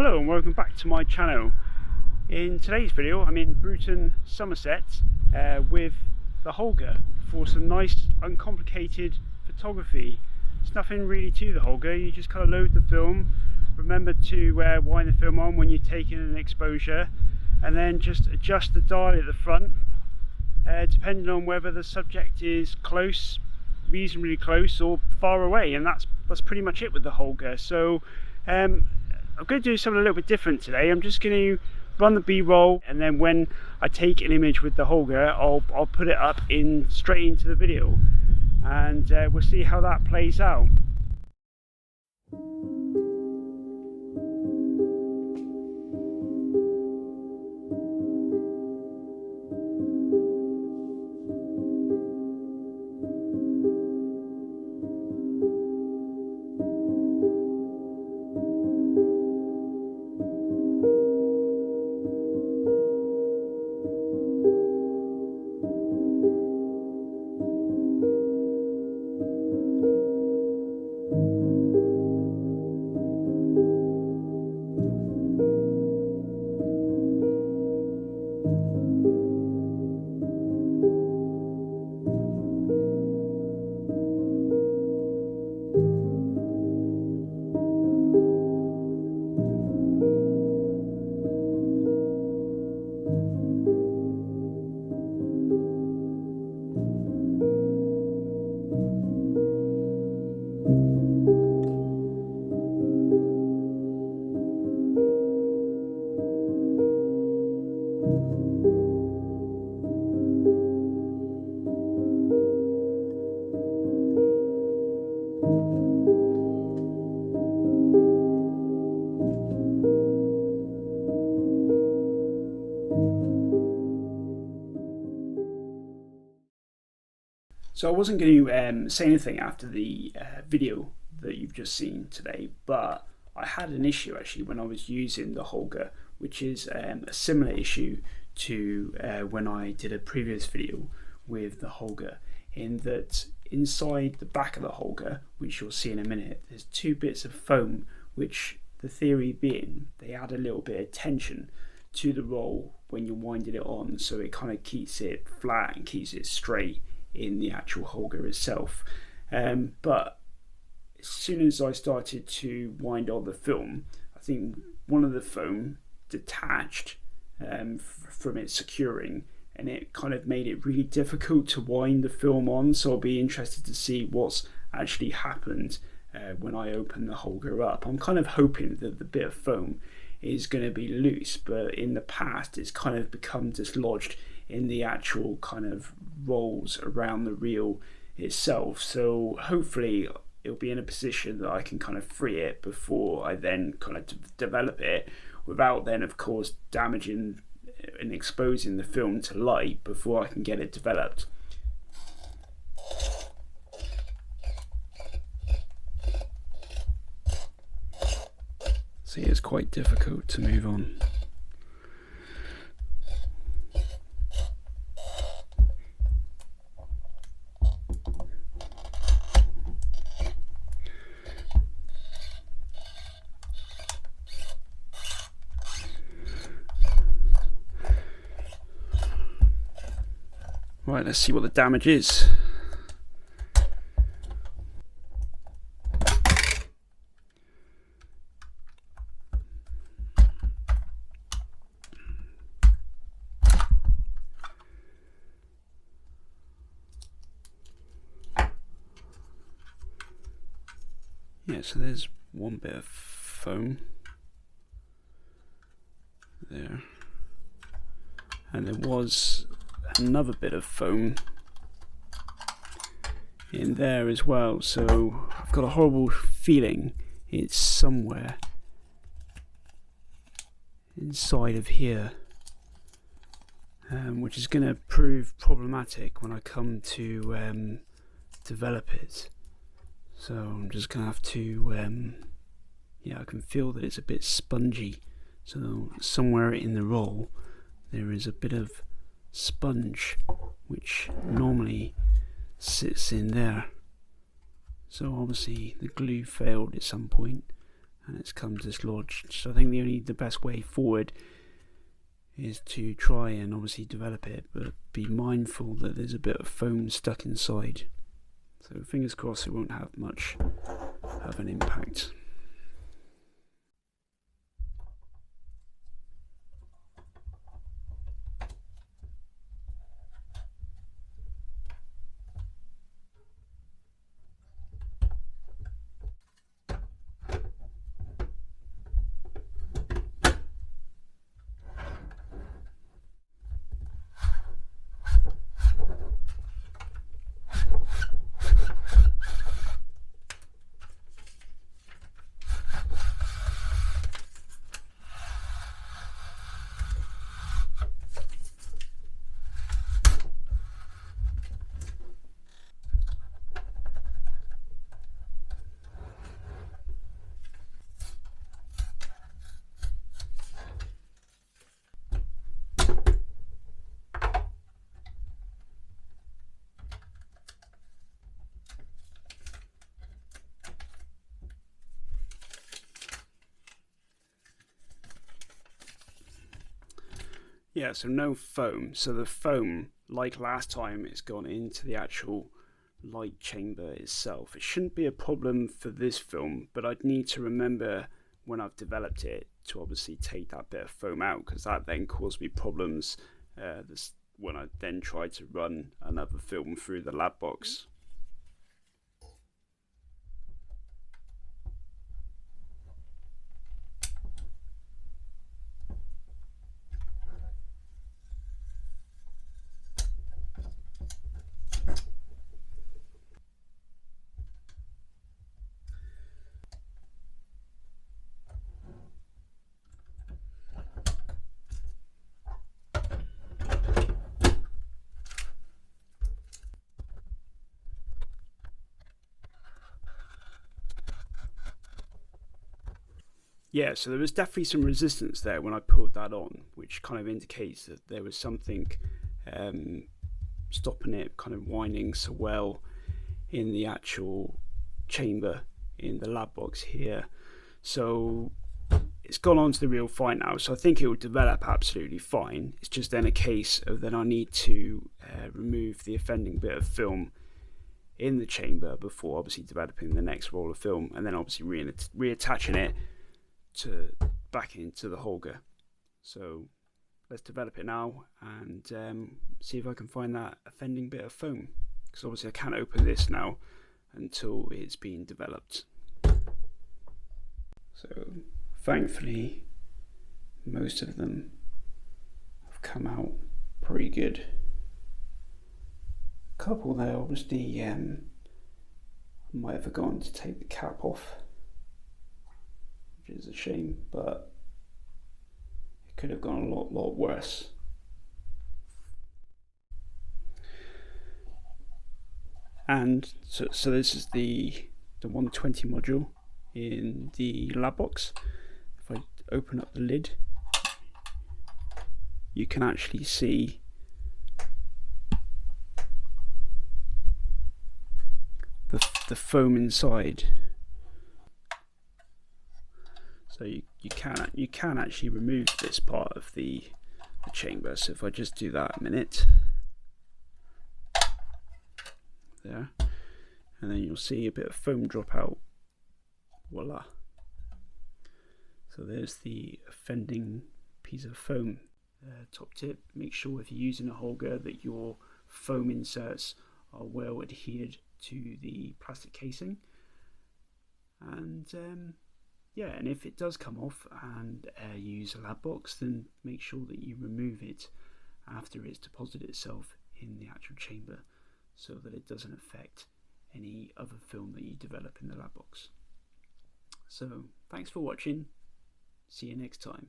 Hello and welcome back to my channel. In today's video I'm in Bruton, Somerset with the Holga for some nice uncomplicated photography. It's nothing really to the Holga, you just kind of load the film, remember to wind the film on when you're taking an exposure, and then just adjust the dial at the front depending on whether the subject is close, reasonably close, or far away, and that's pretty much it with the Holga. So I'm going to do something a little bit different today. I'm just going to run the B-roll, and then when I take an image with the Holga, I'll put it up straight into the video, and we'll see how that plays out. So I wasn't going to say anything after the video that you've just seen today, but I had an issue actually when I was using the Holga, which is a similar issue to when I did a previous video with the Holga, in that inside the back of the Holga, which you'll see in a minute, there's two bits of foam, which the theory being they add a little bit of tension to the roll when you're winding it on, so it kind of keeps it flat and keeps it straight in the actual Holga itself. But as soon as I started to wind on the film, I think one of the foam detached from its securing, and it kind of made it really difficult to wind the film on. So I'll be interested to see what's actually happened when I open the Holga up. I'm kind of hoping that the bit of foam is going to be loose, but in the past it's kind of become dislodged in the actual kind of rolls around the reel itself. So hopefully it'll be in a position that I can kind of free it before I then kind of develop it, without then of course damaging and exposing the film to light before I can get it developed. See, it's quite difficult to move on. Right, let's see what the damage is. Yeah, so there's one bit of foam there, and there was another bit of foam in there as well, so I've got a horrible feeling it's somewhere inside of here, which is going to prove problematic when I come to develop it. So I'm just going to have to yeah, I can feel that it's a bit spongy, so somewhere in the roll there is a bit of sponge which normally sits in there. So obviously the glue failed at some point, and it's come dislodged. So I think the best way forward is to try and obviously develop it, but be mindful that there's a bit of foam stuck inside. So fingers crossed it won't have much of an impact. Yeah, so no foam. So the foam, like last time, it's gone into the actual light chamber itself. It shouldn't be a problem for this film, but I'd need to remember when I've developed it to obviously take that bit of foam out, because that then caused me problems when I then tried to run another film through the lab box. Yeah, so there was definitely some resistance there when I pulled that on, which kind of indicates that there was something stopping it kind of winding so well in the actual chamber in the lab box here. So it's gone on to the real fine now, so I think it will develop absolutely fine. It's just then a case of then I need to remove the offending bit of film in the chamber before obviously developing the next roll of film, and then obviously reattaching it back into the Holga. So let's develop it now and see if I can find that offending bit of foam, because obviously I can't open this now until it's been developed. So thankfully most of them have come out pretty good. A couple there obviously I might have forgotten to take the cap off, which is a shame, but it could have gone a lot worse. And so this is the 120 module in the lab box. If I open up the lid, you can actually see the foam inside. So you can actually remove this part of the chamber. So if I just do that a minute, there, and then you'll see a bit of foam drop out. Voila. So there's the offending piece of foam. Top tip: make sure if you're using a Holga that your foam inserts are well adhered to the plastic casing. And yeah, and if it does come off and you use a lab box, then make sure that you remove it after it's deposited itself in the actual chamber, so that it doesn't affect any other film that you develop in the lab box. So thanks for watching. See you next time.